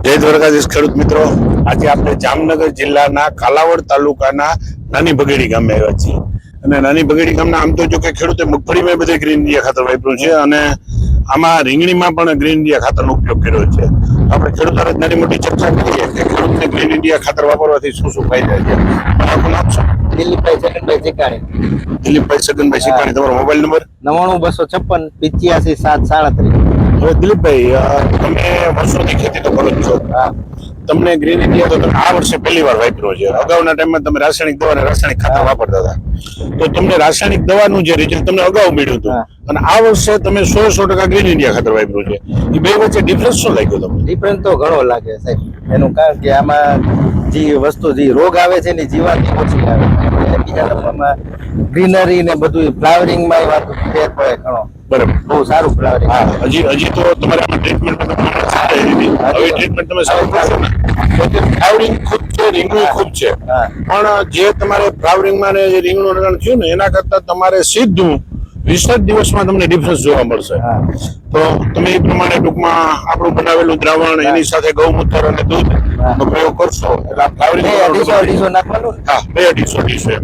જય દ્વારકાધીશ ખેડૂત મિત્રો, આજે આપણે જામનગર જિલ્લાના કાલાવડ તાલુકાના નાની બગેડી ગામે આવ્યા છીએ. અને નાની બગેડી ગામના આમ તો જો કે ખેડૂતે મગફળીમાં બધે ગ્રીન ઇન્ડિયા ખાતર વાપર્યું છે અને આમાં રીંગણીમાં પણ ગ્રીન ઇન્ડિયા ખાતરનો ઉપયોગ કર્યો છે. આપણે ખેડૂત સાથે નાની મોટી ચર્ચા કરીએ કે ખેડૂતને ગ્રીન ઇન્ડિયા ખાતર વાપરવાથી શું શું ફાયદા છે. આપનું નામ શું? દિલીપભાઈ છગનભાઈ ચીકાણી. દિલીપભાઈ છગનભાઈ ચીકાણી. તમારો મોબાઈલ નંબર? 99-256-85-37. હવે દિલીપભાઈ, તમે વર્ષોથી ખેતી તો કરો જ છો. તમને ગ્રીન ઇન્ડિયા તો તમે આ વર્ષે પહેલી વાર વાપર્યો છે. અગાઉના ટાઈમમાં તમે રાસાયણિક દવા અને રાસાયણિક ખાતર વાપરતા હતા. તો તમને રાસાયણિક દવાનું જે રિઝલ્ટ તમને અગાઉ મળ્યું હતું અને આ વર્ષે તમે 100% ગ્રીન ઇન્ડિયા ખાતર વાપર્યું છે, એ બે વચ્ચે ડિફરન્સ શું લાગ્યો તમને? ડિફરન્સ તો ઘણો લાગે સાહેબ. એનું કારણ કે આમાં જે વસ્તુ જે રોગ આવે છે ને જીવાત ઓછી આવે. બીજા નંબરમાં ગ્રીનરી ને બધું ફ્લાવરિંગમાં એ વાત ફેર પડે ઘણો. બરાબર, બહુ સારું ફ્લાવરિંગ. હા, હજી તો તમારે આમાં ટ્રીટમેન્ટ હવે ટ્રીટમેન્ટ તમે સારું કરશો ને તો ફ્લાવરિંગ ખૂબ છે, રીંગણું ખૂબ છે, પણ જે તમારે ફ્લાવરિંગમાં ને જે રીંગણું થયું ને એના કરતા તમારે સીધું 20 દિવસમાં તમને ડિફરન્સ જોવા મળશે. તો તમે એ પ્રમાણે ટૂંકમાં આપણું બનાવેલું દ્રાવણ એની સાથે ગૌમૂત્ર અને દૂધ નો પ્રયોગ કરશો એટલે ફ્લાવરિંગ નાખવાનું. હા, 250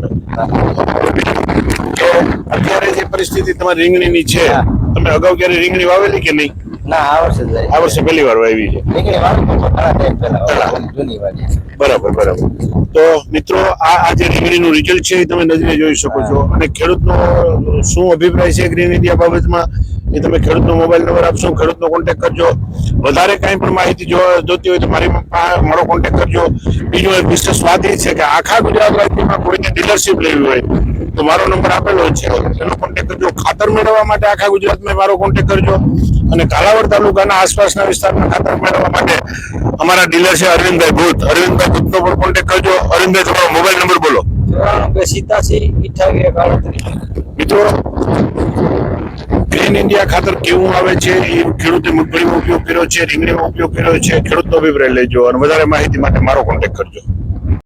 કે અત્યારે જે પરિસ્થિતિ તમારી રીંગણીની છે, તમે અગાઉ ક્યારે રીંગણી વાવેલી કે નહીં? ના, આ વર્ષે પહેલી વાર વાવી છે. રીંગણી વાવી પણ ઘણા ટાઈમ પહેલા જૂની વાવી. બરાબર. તો મિત્રો, આ જે રીંગણીનું રિઝલ્ટ છે એ તમે નજરે જોઈ શકો છો. અને ખેડૂતનો શું અભિપ્રાય છે ગ્રીન ઇન્ડિયા બાબતમાં એ તમે ખેડૂતનો મોબાઈલ નંબર આપશો, ખેડૂતનો કોન્ટેક્ટ કરજો. વધારે કાંઈ પણ માહિતી જોતી હોય તો મારો કોન્ટેક્ટ કરજો. બીજો એક વિશેષ વાત એ છે કે આખા ગુજરાત રાજ્યમાં કોઈને ડીલરશીપ લેવી હોય તો મારો નંબર આપેલો છે, એનો કોન્ટેક્ટ કરજો. ખાતર મેળવવા માટે આખા ગુજરાતમાં મારો કોન્ટેક્ટ કરજો. અને કાલાવડ તાલુકાના આસપાસના વિસ્તારમાં ખાતર મેળવવા માટે અમારા ડીલર છે અરવિંદભાઈ ભૂત. અરવિંદભાઈ ભૂતનો પણ કોન્ટેક્ટ કરજો. અરવિંદભાઈ, તમારો મોબાઈલ નંબર બોલો. 87-88-38. મિત્રો, ગ્રીન ઇન્ડિયા ખાતર કેવું આવે છે એ ખેડૂતે મગફળીમાં ઉપયોગ કર્યો છે, રીંગણીમાં ઉપયોગ કર્યો છે. ખેડૂતનો અભિપ્રાય લેજો અને વધારે માહિતી માટે મારો કોન્ટેક્ટ કરજો.